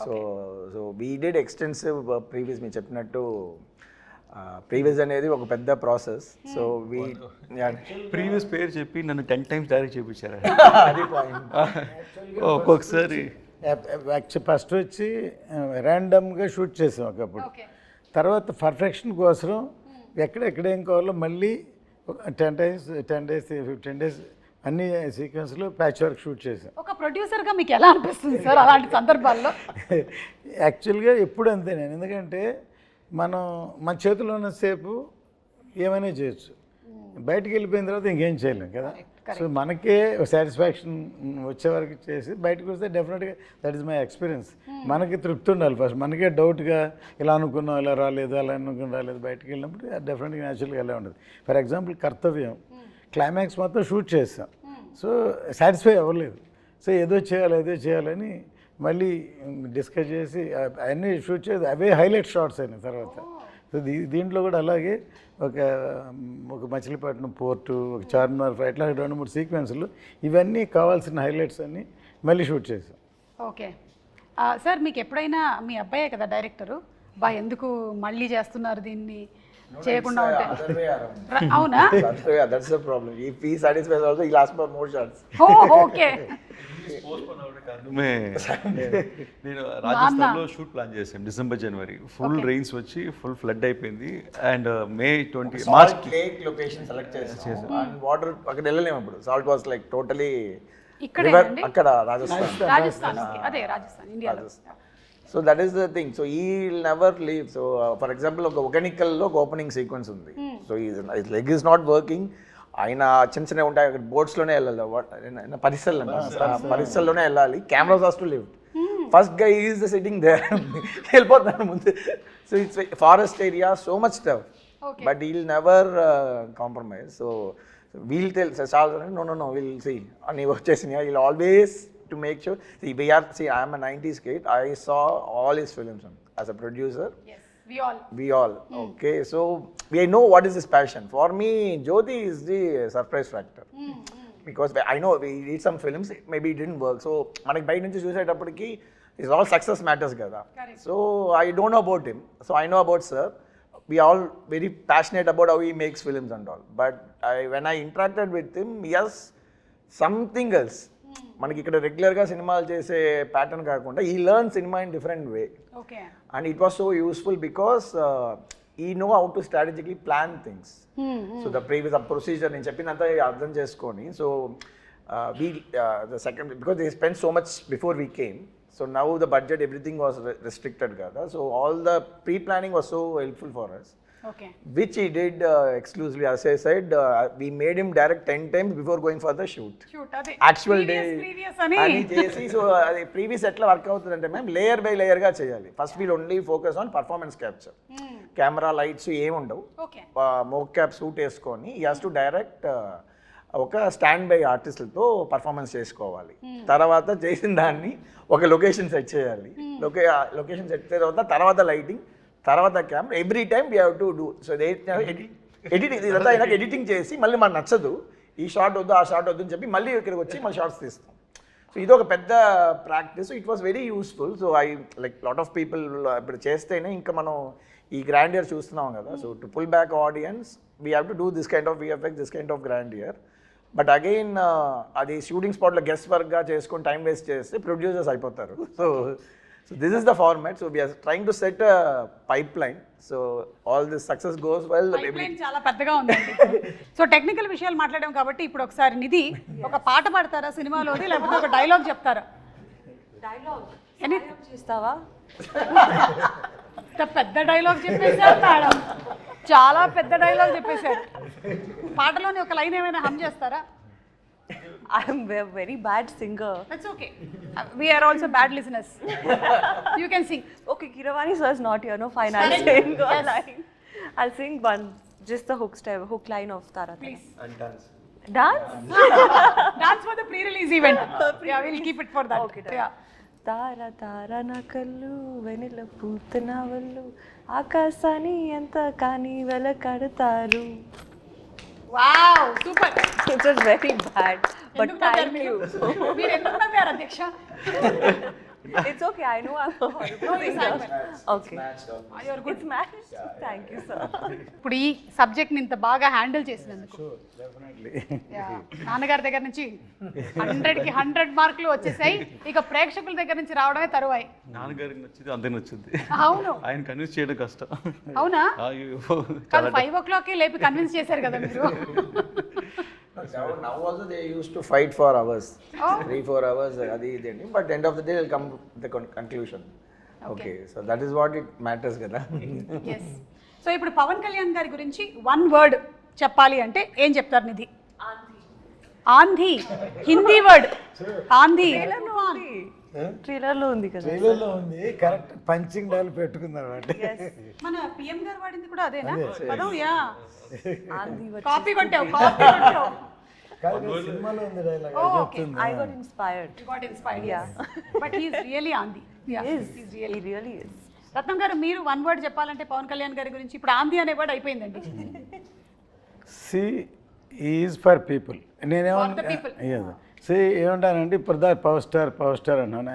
So we did extensive previous, మీరు చెప్పినట్టు ప్రీవియస్ అనేది ఒక పెద్ద ప్రాసెస్. సో వీ ప్రీవియస్ పేరు చెప్పి నన్ను 10 times డైరెక్ట్ చేయించారు. అది పాయింట్. ఒక్కొక్కసారి ఫస్ట్ వచ్చి ర్యాండమ్గా షూట్ చేసాం ఒకప్పుడు, తర్వాత పర్ఫెక్షన్ కోసం ఎక్కడెక్కడ ఏం కావాలో మళ్ళీ 10 days 15 days అన్ని సీక్వెన్స్లో ప్యాచ్ వర్క్ షూట్ చేసాం. ఒక ప్రొడ్యూసర్గా మీకు ఎలా అనిపిస్తుంది సార్ అలాంటి సందర్భాల్లో? యాక్చువల్గా ఎప్పుడు అంతే నేను, ఎందుకంటే మన చేతిలో ఉన్నసేపు ఏమైనా చేయొచ్చు, బయటికి వెళ్ళిపోయిన తర్వాత ఇంకేం చేయలేం కదా. సో మనకే సాటిస్ఫాక్షన్ వచ్చే వరకు చేసి బయటకు వస్తే డెఫినెట్గా దట్ ఈస్ మై ఎక్స్పీరియన్స్. మనకి తృప్తి ఉండాలి ఫస్ట్, మనకే డౌట్గా ఇలా అనుకున్నాం ఇలా రాలేదు అలా అనుకుని రాలేదు, బయటకు వెళ్ళినప్పుడు డెఫినెట్గా న్యాచురల్గా ఎలా ఉండదు. ఫర్ ఎగ్జాంపుల్ కర్తవ్యం క్లైమాక్స్ మొత్తం షూట్ చేస్తాం, సో సాటిస్ఫై అవ్వలేదు, సో ఏదో చేయాలని మళ్ళీ డిస్కస్ చేసి అన్నీ షూట్ చేసి అవే హైలైట్ షాట్స్ అయినాయి తర్వాత. సో దీంట్లో కూడా అలాగే ఒక మచిలీపట్నం పోర్టు, ఒక చార్మినార్ ఇట్లా 2-3 సీక్వెన్స్లు, ఇవన్నీ కావాల్సిన హైలైట్స్ అన్నీ మళ్ళీ షూట్ చేసాం. ఓకే సార్, మీకు ఎప్పుడైనా మీ అబ్బాయే కదా డైరెక్టరు, ఎందుకు మళ్ళీ చేస్తున్నారు దీన్ని చేయకుండా ఉంటే? అవునా? That's the problem. If he satisfies also, he'll ask for more shots. Okay. నేను రాజస్థాన్లో షూట్ ప్లాన్ చేశాను డిసెంబర్ జనవరి, ఫుల్ రెయిన్స్ వచ్చి ఫుల్ ఫ్లడ్ అయిపోయింది. And May 20 March lake location select చేసాం. అండ్ వాటర్ అక్కడ వెళ్ళలేము, అప్పుడు సాల్ట్ వాస్ లైక్ టోటలీ అక్కడ రాజస్థాన్, అదే రాజస్థాన్ ఇండియాలో. So that is the thing. So he never leave. So for example ఒక ఒగనికల్లో ఒక ఓపెనింగ్ సీక్వెన్స్ ఉంది. సో ఈ లెగ్ ఈజ్ నాట్ వర్కింగ్, ఆయన చిన్న ఉంటాయి అక్కడ బోట్స్లోనే వెళ్ళాలి, పరిసల్లోనే వెళ్ళాలి, cameras has to leave. First guy is the sitting there, వెళ్ళిపోతాను ముందు. So it's forest area, so much stuff, but we'll never compromise. So we'll tell no will see అని వచ్చేసింది. We'll always to make sure, I am a 90s kid, I saw all his films as a producer. Yes, we all. Okay, so we know what is his passion. For me, Jyoti is the surprise factor. Because I know we did some films, maybe it didn't work, so manaki bhai nunchi chusettappudiki is all success matters kada. So I don't know about him, so I know about sir. We are all very passionate about how he makes films and all, but when I interacted with him, yes, something else. మనకి ఇక్కడ రెగ్యులర్గా సినిమాలు చేసే pattern కాకుండా ఈ learn cinema in different way. Okay. And it was so useful because he know how to strategically plan things. So the previous procedure నేను చెప్పినంత అర్థం చేసుకొని, so the second because they spend so much before we came, so now the budget everything was restricted కదా, so all the pre planning was so helpful for us. Okay. Which he did exclusively. As I said, we made him direct 10 times before going for the shoot. Actual day. Ani chesi, so previous etla work avutundante ma'am, layer by layer ga cheyali. First we'll only focus on performance capture. Camera lights em undavu. Okay. Mocap suit eskoni he has to direct ఒక stand by ఆర్టిస్టులతో performance చేసుకోవాలి. తర్వాత చేసిన దాన్ని ఒక location set చేయాలి, location set చేసిన తర్వాత lighting, తర్వాత camera, every time we have to do. So editing ఇదంతా అయినాక ఎడిటింగ్ చేసి మళ్ళీ మనకు నచ్చదు, ఈ షార్ట్ వద్దు ఆ షార్ట్ వద్దు అని చెప్పి మళ్ళీ ఇక్కడికి వచ్చి మళ్ళీ షార్ట్స్ తీస్తాం. సో ఇది ఒక పెద్ద practice. It was very useful. So I like lot of people ఇప్పుడు చేస్తేనే ఇంకా మనం ఈ గ్రాండియర్ చూస్తున్నాం కదా. So to pull back audience we have to do this kind of VFX, this kind of grandeur. But again అది shooting స్పాట్లో guest వర్క్గా చేసుకొని టైం వేస్ట్ చేస్తే ప్రొడ్యూసర్స్ అయిపోతారు. So this is the format. So we are trying to set a pipeline. So all this success goes well. Pipeline చాలా పెద్దగా ఉందండి. So technical విషయాలు మాట్లాడాం కాబట్టి ఇప్పుడు ఒకసారి నిధి ఒక పాట పాడతారా సినిమాలోది, లేకపోతే ఒక డైలాగ్ చెప్తారా? ఎనీ చేస్తావా? ఇంత పెద్ద డైలాగ్ చెప్పేశారు మేడం, చాలా పెద్ద డైలాగ్ చెప్పేశారు. పాటలోని ఒక లైన్ ఏమైనా హమ్ చేస్తారా? I'm a very bad singer. That's okay. We are also bad listeners. You can sing. Okay, Kiravani sir is not here, no fine. I'll Correct. sing a Yes. line. I'll sing one, just the hook line of Tara. Please. And dance. Dance? Dance for the pre-release event. Yeah, we'll keep it for that. Okay, done. Yeah. తార తార నా కళ్ళు వెనిల పూతన వల్లు ఆకాశాన్ని ఎంత కానీ వెలకడతారు. Wow, super. It was very bad, but ఎందుకు నవ్వారు thank మీరు? you. మీరు ఎందుకు నవ్వారు అధ్యక్ష? It's okay, I know I'm a horrible singer. Okay. You're good. It's matched. Thank you, sir. ఇప్పుడు ఈ సబ్జెక్ట్ని ఇంత బాగా హ్యాండిల్ చేసినందుకు డెఫినెట్లీ. Yeah. నాన్నగారి దగ్గర నుంచి 100కి 100 మార్కులు వచ్చేసాయి. ఇక ప్రేక్షకుల దగ్గర నుంచి రావడమే తరువాయి. నాన్నగారికి నచ్చింది అందరికి నచ్చింది. అవును. ఆయన కన్విన్స్ చేయడం కష్టం. అవునా? అయ్యో, కాదు 5 o'clock లేపి కన్విన్స్ చేశారు కదా మీరు. Now also they used to fight for hours, Oh. 3-4 hours. But end of the day they'll come to the conclusion. Okay, so that is what it matters, kada. Yes. So ఇప్పుడు పవన్ కళ్యాణ్ గారి గురించి 1 word చెప్పాలి అంటే ఏం చెప్తారు నిధి? ఆంధీ. Hindi word ఆంధీ. Trailer లో ఉంది కదా. ట్రైలర్లో ఉంది, కరెక్ట్ పంచింగ్ డైల్ పెట్టుకున్నారు అంటే. మన పిఎం గారు వాడింది కూడా అదేనా పదం? యా, ఆంధీ కాపీ కొట్టావు. కాదు, సినిమాలో ఉంది డైలాగ్ Oh, okay. చెప్తుంది. I got inspired. You got inspired. Yeah. But he is really ఆంధీ. Yeah. He is. He's really. He really is. రత్నం గారు మీరు 1 word చెప్పాలంటే పవన్ కళ్యాణ్ గారి గురించి ఇప్పుడు ఆంధీ అనే వర్డ్ అయిపోయిందండి. See is for people. For the people. See ఏమంటానంటే ఇప్పుడు దా పవర్ స్టార్ అన్నాను.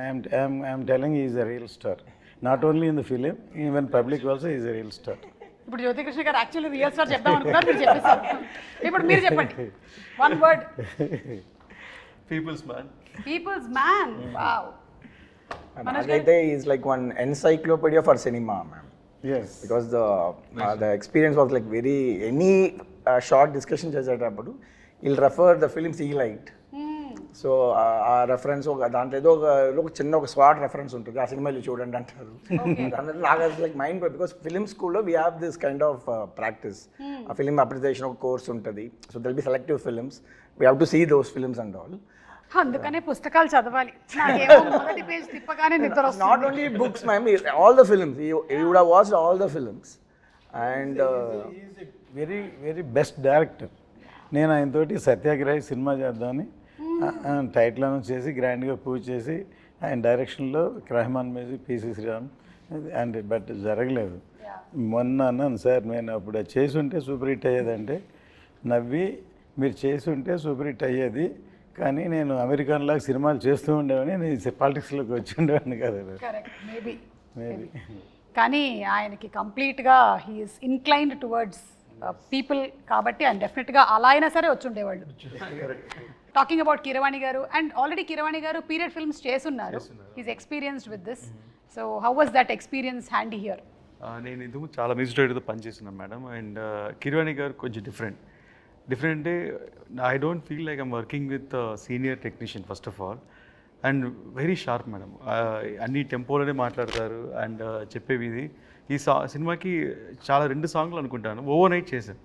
I'm telling is a real star, not only in the film, even public also is a real star. ఇప్పుడు జ్యోతికృష్ణ గారు యాక్చువల్లీ రియల్ స్టార్ చెప్దాం అనుకున్నారు, మీరు చెప్పేశారు. ఇప్పుడు మీరు చెప్పండి 1 word. Peoples man. Peoples man. Wow. Naagaithe is like one encyclopedia for cinema, ma'am. Yes. Because the experience was like very, any short discussion చేసేటప్పుడు he'll refer the films he liked. So ఆ reference దాంట్లో ఏదో ఒక చిన్న ఒక swat reference ఉంటుంది, ఆ సినిమాలు చూడండి అంటారు. దాంట్లో నాకు లైక్ మైండ్, బికాస్ ఫిలిం స్కూల్లో we have this kind of practice. ఆ ఫిలిం అప్రిసియేషన్ ఒక కోర్స్ ఉంటుంది. So they'll be selective films, we have to see those films and all. అందుకనే పుస్తకాలు చదవాలి. నాకేమో మొదటి పేజ్ తిప్పగానే నిద్ర వస్తుంది. Not only books, ma'am, all the films. You would have watched all the films. And is very very best director. నేను ఆయనతోటి సత్యాగ్రహి సినిమా చేద్దామని టైటిల్ అనౌన్స్ చేసి గ్రాండ్గా పూజ చేసి ఆయన డైరెక్షన్లో Rahman music, PC Sreeram and but జరగలేదు. మొన్న అన్నాను, సార్ నేను అప్పుడు అది చేసి ఉంటే సూపర్ హిట్ అయ్యేదంటే నవ్వి, మీరు చేసి ఉంటే సూపర్ హిట్ అయ్యేది, కానీ నేను అమెరికన్లాగా సినిమాలు చేస్తూ ఉండేవాడిని, నేను పాలిటిక్స్లోకి వచ్చి ఉండేవాడిని కదా. Correct, maybe. మేబీ. కానీ ఆయనకి కంప్లీట్గా హీఈస్ ఇన్క్లైన్డ్ టువర్డ్స్ పీపుల్ కాబట్టి ఆయన డెఫినెట్గా అలా అయినా సరే వచ్చి ఉండేవాళ్ళు. టాకింగ్ అబౌట్ కీరవాణి గారు, and already Keeravani garu period films చేస్తున్నారు. Is experienced with this. So how was that experience handy here? నేను ఇంతకు చాలా మ్యూజిక్ డైరెక్టర్తో పనిచేస్తున్నాను మేడం. అండ్ కిరవాణి గారు కొంచెం డిఫరెంట్ అంటే I don't feel like I'm working with senior technician first of all. And very sharp madam, అన్ని టెంపోలోనే మాట్లాడతారు. And చెప్పేవి ఇది ఈ సినిమాకి చాలా 2 సాంగ్లు అనుకుంటాను ఓవర్ నైట్ చేశాను.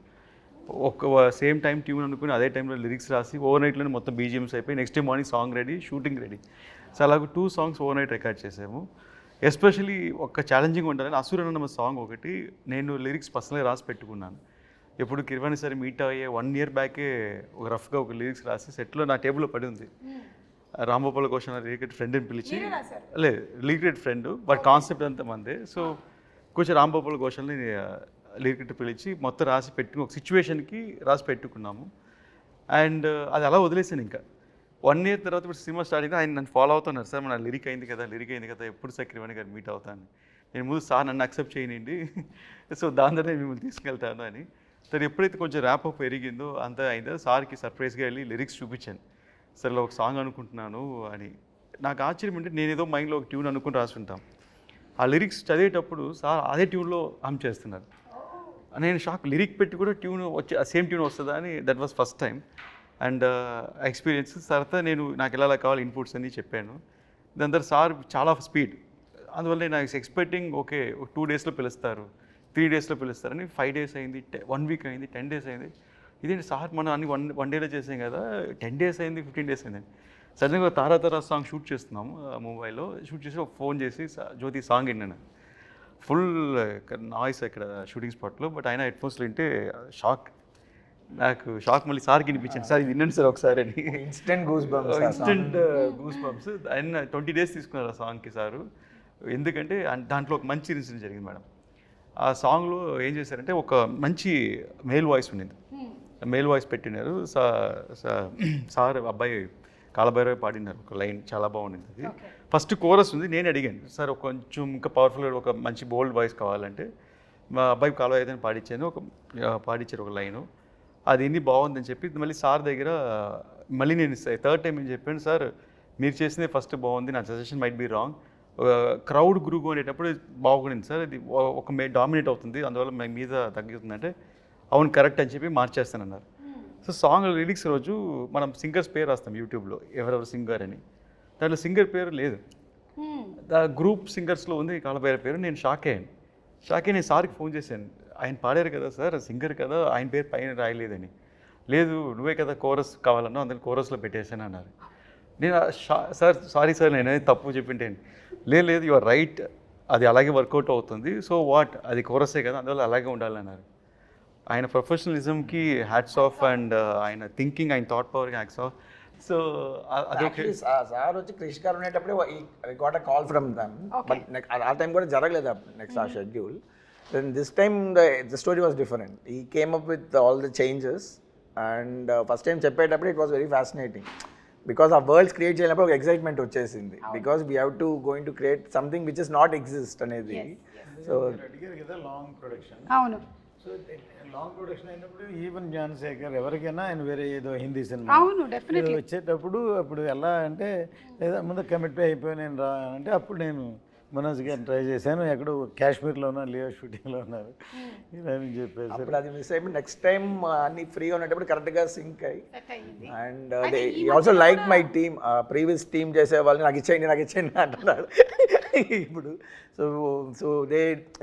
ఒక సేమ్ టైం ట్యూన్ అనుకుని అదే టైంలో లిరిక్స్ రాసి ఓవర్ నైట్లోనే మొత్తం బీజిఎమ్స్ అయిపోయి next day morning song ready, shooting ready. So అలాగ 2 songs ఓవర్ నైట్ రికార్డ్ చేసాము. ఎస్పెషలీ ఒక ఛాలెంజింగ్ ఉంటుందని అసురన్న సాంగ్ ఒకటి నేను లిరిక్స్ పర్సనల్గా రాసి పెట్టుకున్నాను. ఎప్పుడు కిరవాణి సరే మీట్ అయ్యే 1 year బ్యాకే ఒక రఫ్గా ఒక లిరిక్స్ రాసి సెట్లో నా టేబుల్లో పడి ఉంది. రాంగోపాల్ ఘోష్ లిరికెట్ ఫ్రెండ్ని పిలిచి, లేదు లిరికెట్ ఫ్రెండ్ బట్ కాన్సెప్ట్ అంతా మందే. సో కొంచెం రాంగోపాల్ ఘోష్ని లిరికెట్ పిలిచి మొత్తం రాసి పెట్టుకుని ఒక సిచ్యువేషన్కి రాసి పెట్టుకున్నాము. అండ్ అది అలా వదిలేసాను. ఇంకా 1 year తర్వాత ఇప్పుడు సినిమా స్టార్ట్ అయితే ఆయన నన్ను ఫాలో అవుతున్నారు, సార్ మన లిరిక్ అయింది కదా ఎప్పుడు సార్ కిరవాణి గారు మీట్ అవుతాను. నేను ముందు సార్ నన్ను అక్సెప్ట్ చేయనండి, సో దాని ద్వారా నేను మిమ్మల్ని తీసుకెళ్తాను అని. సరే ఎప్పుడైతే కొంచెం ర్యాప్ అప్ పెరిగిందో అంతా అయిందో సార్కి సర్ప్రైజ్గా వెళ్ళి లిరిక్స్ చూపించాను. సరే ఒక సాంగ్ అనుకుంటున్నాను అని. నాకు ఆశ్చర్యం అంటే నేను ఏదో మైండ్లో ఒక ట్యూన్ అనుకుని రాసుంటాం, ఆ లిరిక్స్ చదివేటప్పుడు సార్ అదే ట్యూన్లో హమ్ చేస్తున్నారు. నేను షాక్, లిరిక్ పెట్టి కూడా ట్యూన్ వచ్చి సేమ్ ట్యూన్ వస్తుందా అని. That was first time. And experience తర్వాత నాకు ఎలా కావాలి ఇన్పుట్స్ అన్నీ చెప్పాను. దాని తర్వాత సార్ చాలా స్పీడ్, అందువల్ల నేను ఎక్స్పెక్టింగ్ ఓకే 2 డేస్లో పిలుస్తారు, 3 డేస్లో పిలుస్తారని 5 డేస్ అయింది, 1 వీక్ అయింది, 10 డేస్ అయింది. ఇదేంటి సార్ మనం అన్ని వన్ డేలో చేసాం కదా, 10 డేస్ అయింది, 15 డేస్ అయింది. సడన్గా తారా సాంగ్ షూట్ చేస్తున్నాము ముంబైలో. షూట్ చేసి ఒక ఫోన్ చేసి జ్యోతి సాంగ్ విన్నాను. ఫుల్ నాయిస్ ఇక్కడ షూటింగ్ స్పాట్లో, బట్ ఆయన హెడ్ ఫోన్స్లో వింటే నాకు షాక్. మళ్ళీ సార్కి వినిపించాను, సార్ ఇది వినండి సార్ ఒకసారి అని. Instant goose bumps. ఆయన 20 డేస్ తీసుకున్నారు ఆ సాంగ్కి సారు. ఎందుకంటే దాంట్లో ఒక మంచి ఇన్సిడెంట్ జరిగింది మేడం. ఆ సాంగ్లో ఏం చేశారంటే ఒక మంచి మేల్ వాయిస్ ఉండింది, మేల్ వాయిస్ పెట్టినారు. సార్ అబ్బాయి కాలభైరవ పాడినారు ఒక లైన్, చాలా బాగుండింది అది. ఫస్ట్ కోరస్ ఉంది, నేను అడిగాను సార్ కొంచెం ఇంకా పవర్ఫుల్గా ఒక మంచి బోల్డ్ వాయిస్ కావాలంటే మా అబ్బాయి కాలభైరవ పాడించాను, పాడించారు ఒక లైను. అది ఎన్ని బాగుందని చెప్పి మళ్ళీ సార్ దగ్గర మళ్ళీ నేను 3rd టైం ఏం చెప్పాను, సార్ మీరు చేసిందే ఫస్ట్ బాగుంది, నా suggestion might be wrong, crowd group అనేటప్పుడు బాగుండింది సార్, ఇది ఒక డామినేట్ అవుతుంది, అందువల్ల మీద తగ్గుతుందంటే అవును కరెక్ట్ అని చెప్పి మార్చేస్తానన్నారు. సో సాంగ్ లిరిక్స్ రోజు మనం సింగర్స్ పేరు రాస్తాం యూట్యూబ్లో, ఎవరెవరు సింగర్ అని. దాంట్లో సింగర్ పేరు లేదు, గ్రూప్ సింగర్స్లో ఉంది కాలభైరవ పేరు. నేను షాక్ అయ్యి నేను సార్కి ఫోన్ చేశాను, ఆయన పాడారు కదా సార్, సింగర్ కదా, ఆయన పేరు పైన రాయలేదని. లేదు నువ్వే కదా కోరస్ కావాలన్నా, అందులో కోరస్లో పెట్టేశాను అన్నారు. నేను సారీ సార్ నేను తప్పు చెప్పింటేను. లేదు యు ఆర్ రైట్, అది అలాగే వర్కౌట్ అవుతుంది, సో వాట్ అది కోరసే కదా, అందువల్ల అలాగే ఉండాలన్నారు. ఆయన ప్రొఫెషనలిజంకి హ్యాట్స్ ఆఫ్, అండ్ ఆయన థింకింగ్, ఆయన థాట్ పవర్కి హ్యాట్స్ ఆఫ్. సో అదొకే. సార్ వచ్చి క్రిష్ గారు ఉండేటప్పుడే got a call from them, but ఆ టైం కూడా జరగలేదు నెక్స్ట్ ఆ schedule. Then this time the story was different. He came up with all the changes, and first time చెప్పేటప్పుడు it was very fascinating because our worlds create చేయాలప్పుడు ఒక excitement వచ్చేసింది, because we have to going to create something which is not exist అనేది. So అడిగారు కదా long production. అవును. So long production అయినప్పుడు even Gnanasekhar ఎవరికైనా ఆయన వేరే ఏదో హిందీ సినిమా అవును డెఫినెట్లీ వచ్చేటప్పుడు అప్పుడు ఎలా అంటే లేదా ముందు కమిట్ అయిపోయి నేను రా అంటే అప్పుడు నేను మనోజ్ గారిని ట్రై చేశాను, ఎక్కడో కాశ్మీర్లో ఉన్నా, లియో షూటింగ్లో ఉన్నారు ఇలా అని చెప్పేసి. అప్పుడు అది మిస్ అయిపోయి నెక్స్ట్ టైం అన్ని ఫ్రీగా ఉన్నప్పుడు కరెక్ట్గా సింక్ అయ్యి, and they also like my team, previous team చేసే వాళ్ళని నాకు ఇచ్చేయండి అంటున్నారు ఇప్పుడు. సో దే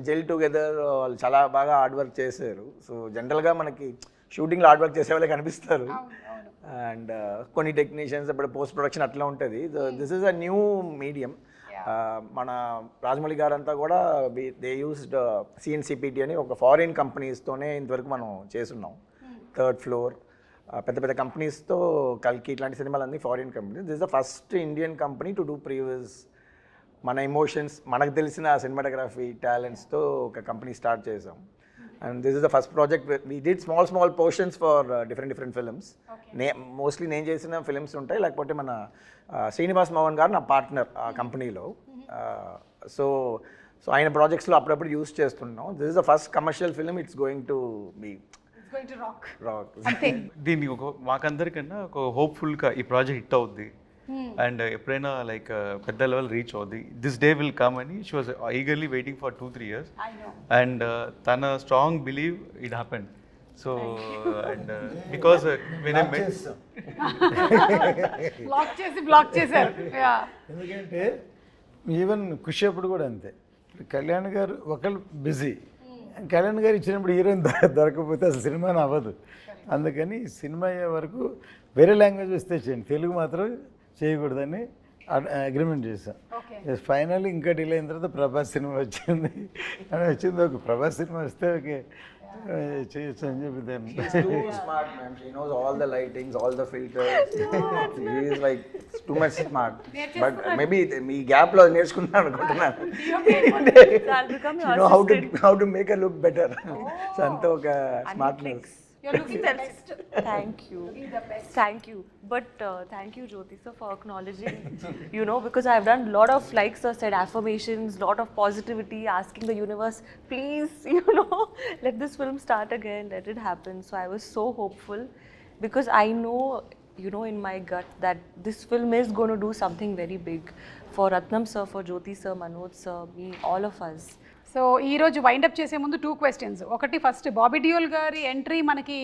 జెల్ టుగెదర్, వాళ్ళు చాలా బాగా హార్డ్ వర్క్ చేశారు. సో జనరల్గా మనకి షూటింగ్లో హార్డ్ వర్క్ చేసే వాళ్ళే కనిపిస్తారు, అండ్ కొన్ని టెక్నీషియన్స్ ఇప్పుడు పోస్ట్ ప్రొడక్షన్ అట్లా ఉంటుంది. This is a new medium. మన రాజమౌళి గారు అంతా కూడా దే యూస్డ్ CNCPT అని ఒక ఫారిన్ కంపెనీస్తోనే ఇంతవరకు మనం చేస్తున్నాం. 3rd ఫ్లోర్ పెద్ద పెద్ద కంపెనీస్తో, కల్కి ఇట్లాంటి సినిమాలన్నీ foreign companies. This is the first Indian company to do previous మన ఎమోషన్స్, మనకు తెలిసిన సినిమాటోగ్రఫీ టాలెంట్స్తో ఒక కంపెనీ స్టార్ట్ చేసాం. And this is the first project. We did small portions for different films. Mostly నేను చేసిన ఫిల్మ్స్ ఉంటాయి, లేకపోతే మన శ్రీనివాస్ మోహన్ గారు నా పార్ట్నర్ ఆ కంపెనీలో. సో ఆయన ప్రాజెక్ట్స్లో అప్పుడప్పుడు యూస్ చేస్తున్నాం. This is the first commercial film, it's going to be rock. దీన్ని మాకందరికన్నా ఒక హోప్ఫుల్గా ఈ ప్రాజెక్ట్ హిట్ అవుద్ది, అండ్ ఎప్పుడైనా లైక్ పెద్ద లెవెల్ రీచ్ అవుద్ది, దిస్ డే విల్ కమ్ అని she was eagerly waiting for 2-3 years, and తన strong believe it happen. So and because when I met block చేశారు. ఎందుకంటే ఈవెన్ ఖుషి అప్పుడు కూడా అంతే, కళ్యాణ్ గారు ఒకళ్ళు బిజీ, కళ్యాణ్ గారు ఇచ్చినప్పుడు హీరోయిన్ దొరకకపోతే అసలు సినిమాని అవ్వదు. అందుకని సినిమా అయ్యే వరకు వేరే లాంగ్వేజ్ వస్తే చేయండి, తెలుగు మాత్రం చేయకూడదని అగ్రిమెంట్ చేశాం. ఫైనల్ ఇంకా డిలే అయిన తర్వాత ప్రభాస్ సినిమా వచ్చింది అని వచ్చింది. ఒక ప్రభాస్ సినిమా వస్తే ఓకే చేయొచ్చు అని చెప్పి దాన్ని. She's too smart, ma'am. She knows all the lightings, all the filters. She is like too much smart. But maybe me gap lo నేర్చుకున్నాను అనుకుంటున్నాను. You know how to make her look better. So అంతా ఒక smartness. You're looking the best. Thank you. Thank you. But thank you, Jyoti sir, for acknowledging, you know, because I've done a lot of, like sir said, affirmations, lot of positivity, asking the universe, please, you know, let this film start again, let it happen. So I was so hopeful because I know, you know, in my gut that this film is going to do something very big for Ratnam sir, for Jyoti sir, Manoj sir, me, all of us. So ఈరోజు wind up చేసే ముందు 2 questions. ఒకటి, first Bobby Deol గారి entry మనకి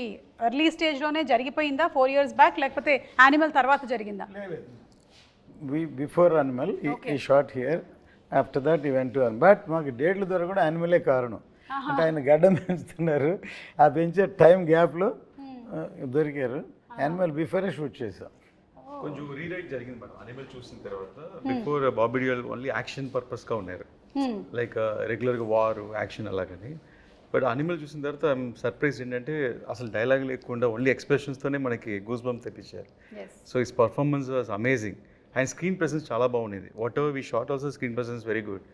early స్టేజ్లోనే జరిగిపోయిందా 4 years back, లేకపోతే animal తర్వాత జరిగిందా? బిఫోర్ అనిమల్ ఈ షార్ట్ హియర్, ఆఫ్టర్ దట్ ఈ వెంట్ టు బట్ మాకు డేట్లు దొరకడం యానిమలే కారణం. అంటే ఆయన గడ్డం పెంచుతున్నారు, ఆ పెంచే టైం గ్యాప్లో దొరికారు. యానిమల్ బిఫోరే షూట్ చేసాం. కొంచెం రీరైట్ జరిగింది మేడం అనిమల్ చూసిన తర్వాత. Before Bobby Deol only action పర్పస్గా ఉన్నారు, లైక్ రెగ్యులర్గా వార్ యాక్షన్ అలాగని. బట్ అనిమల్ చూసిన తర్వాత ఐఎమ్ సర్ప్రైజ్ ఏంటంటే అసలు డైలాగ్ లేకుండా ఓన్లీ ఎక్స్ప్రెషన్స్తోనే మనకి గూస్ బంప్ తెప్పించారు. So his performance was amazing and screen presence చాలా బాగుండేది. Whatever we shot also screen presence very good.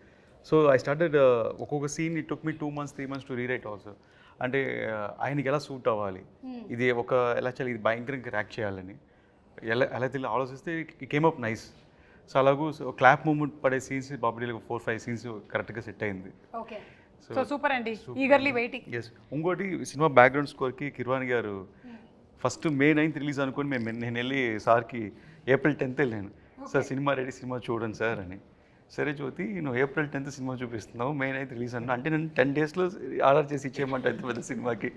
So I started ఒక్కొక్క scene it took me 2 months 3 months to rewrite also. అంటే ఆయనకి ఎలా suit అవ్వాలి, ఇది ఒక ఎలా చేయాలి, ఇది భయంకరంగా యాక్ట్ చేయాలని ఎలా తెలియ ఆలోచిస్తే it came up nice. So అలాగూ క్లాప్ మూమెంట్ పడే సీన్స్ బాబుడీలకు 4-5 సీన్స్ కరెక్ట్గా సెట్ అయింది. ఓకే, సో సూపర్ అండి, ఈగర్లీ వెయిటింగ్. ఎస్, ఇంకోటి సినిమా బ్యాక్గ్రౌండ్ స్కోర్కి కిర్వాణి గారు ఫస్ట్ May 9th రిలీజ్ అనుకుని నేను వెళ్ళి సార్కి April 10th వెళ్ళాను. సార్ సినిమా రెడీ, సినిమా చూడండి సార్ అని. సరే జ్యోతి, నువ్వు April 10th సినిమా చూపిస్తున్నావు, May 9th రిలీజ్ అన్నా, అంటే నేను 10 daysలో ఆర్డర్ చేసి ఇచ్చేయమంటే ఎంత పెద్ద సినిమాకి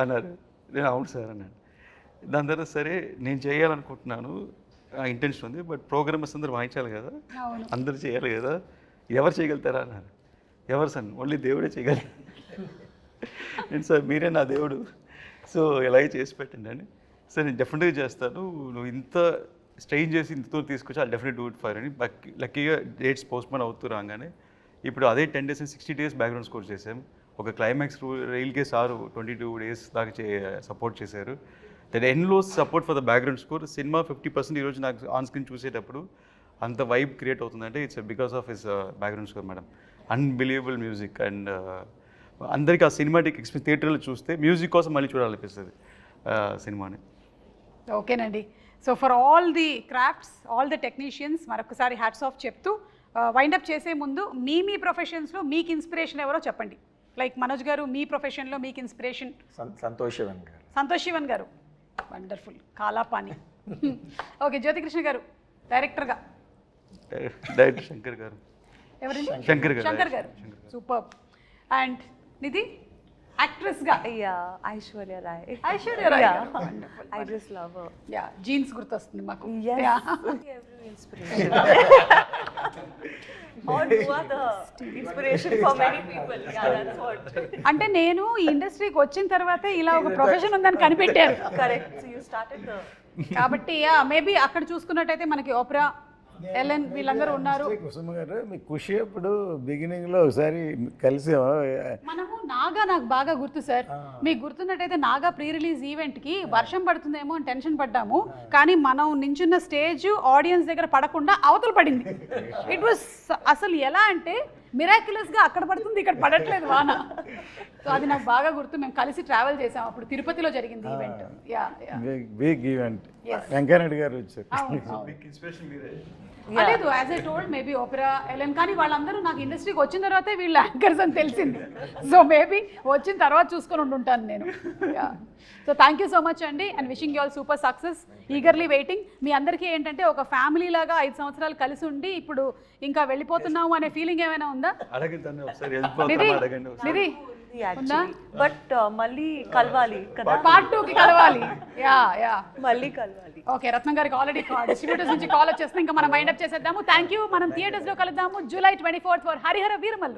అన్నారు. నేను అవును సార్ అన్నాను. దాని తర్వాత సరే నేను చేయాలనుకుంటున్నాను, ఇంటెన్షన్ ఉంది, బట్ ప్రోగ్రామర్స్ అందరూ వాయించాలి కదా, అందరూ చేయాలి కదా, ఎవరు చేయగలుగుతారా అన్నారు. ఎవరు సార్, ఓన్లీ దేవుడే చేయగలరు. నేను సార్ మీరే నా దేవుడు, సో ఎలాగే చేసి పెట్టండి అని. సార్ నేను డెఫినెట్గా చేస్తాను, నువ్వు ఇంత స్ట్రెయిన్ చేసి ఇంతతో తీసుకొచ్చి అది డెఫినెట్ డూ ఇట్ ఫర్ అని. లక్కీగా డేట్స్ పోస్ట్పోన్ అవుతూ రాగానే ఇప్పుడు అదే 10 days 60 days బ్యాక్గ్రౌండ్ స్కోర్ చేసాం. ఒక క్లైమాక్స్ రైల్కే సారు 22 days దాకా సపోర్ట్ చేశారు. That enclose support for the background score. Cinema 50% ఈరోజు నాకు ఆన్ స్క్రీన్ చూసేటప్పుడు అంత వైబ్ క్రియేట్ అవుతుందంటే it's because of his background score madam. Unbelievable music and అందరికీ ఆ సినిమాటిక్ ఎక్స్పీరియన్స్ థియేటర్లో చూస్తే మ్యూజిక్ కోసం మళ్ళీ చూడాలనిపిస్తుంది సినిమాని. ఓకేనండి, so for all the crafts, all the technicians మరొకసారి హ్యాట్స్ ఆఫ్ చెప్తూ వైండప్ చేసే ముందు మీ ప్రొఫెషన్స్లో మీకు ఇన్స్పిరేషన్ ఎవరో చెప్పండి. లైక్ మనోజ్ గారు, మీ ప్రొఫెషన్లో మీకు ఇన్స్పిరేషన్? సంతోష్ శివన్ గారు. సంతోష్ శివన్ గారు, వండర్ఫుల్, కాలాపాని. ఓకే, జ్యోతికృష్ణ గారు డైరెక్టర్గా? డైరెక్టర్ శంకర్ గారు. ఎవరండి? శంకర్ గారు. సూపర్. అండ్ నిధి యాక్ట్రెస్గా? Aishwarya Rai. Aishwarya Rai, I just love her. Yeah, Jeans గుర్తొస్తుంది మాకు. Yes. Every inspiration. Or you are the inspiration for many people. Yeah, that's what. అంటే నేను ఈ ఇండస్ట్రీకి వచ్చిన తర్వాతే ఇలా ఒక ప్రొఫెషన్ ఉందని కనిపెట్టారు. Correct. So you started the. కాబట్టి మేబీ అక్కడ చూసుకున్నట్టయితే మనకి ఓప్రా, ఎలెన్ వీళ్ళందరూ ఉన్నారు. కుసుమ గారు, మీ ఖుషి అప్పుడు బిగినింగ్లో ఒకసారి కలిసామా? మనము నాగా, నాకు బాగా గుర్తు సార్, మీకు గుర్తున్నట్టయితే నాగా ప్రీ రిలీజ్ ఈవెంట్కి వర్షం పడుతుందేమో అని టెన్షన్ పడ్డాము, కానీ మనం నించున్న స్టేజ్ ఆడియన్స్ దగ్గర పడకుండా అవతల పడింది. ఇట్ వాస్ అసలు ఎలా అంటే మిరాక్యులస్గా అక్కడ పడుతుంది, ఇక్కడ పడట్లేదు వాన. సో అది నాకు బాగా గుర్తు. మేము కలిసి ట్రావెల్ చేసాం, అప్పుడు తిరుపతిలో జరిగింది ఈవెంట్. Big event. వెంకయ్యనాయుడు గారు వచ్చారు. లేదు, as I told maybe Opera, Ellen, కానీ వాళ్ళందరూ నాకు ఇండస్ట్రీకి వచ్చిన తర్వాతే వీళ్ళు యాంకర్స్ అని తెలిసింది. సో మేబీ వచ్చిన తర్వాత చూసుకొని ఉంటుంటాను నేను. So thank you so much అండి, and wishing you all super success. Eagerly waiting. మీ అందరికీ ఏంటంటే ఒక ఫ్యామిలీ లాగా 5 సంవత్సరాలు కలిసి ఉండి ఇప్పుడు ఇంకా వెళ్ళిపోతున్నాము అనే ఫీలింగ్ ఏమైనా ఉందా? నిధి ఉందా? బట్ మళ్ళీ కలవాలి కదా, Part 2కి కలవాలి. మళ్ళీ కలవాలి. ఓకే, రత్నం గారికి ఆల్రెడీ డిస్ట్రిబ్యూటర్స్ నుంచి కాల్ వచ్చేస్తుంది. ఇంకా మనం వైండప్ చేసేద్దాము. Thank you. మనం థియేటర్స్లో కలుద్దాము July 24th for Harihara Veeramallu.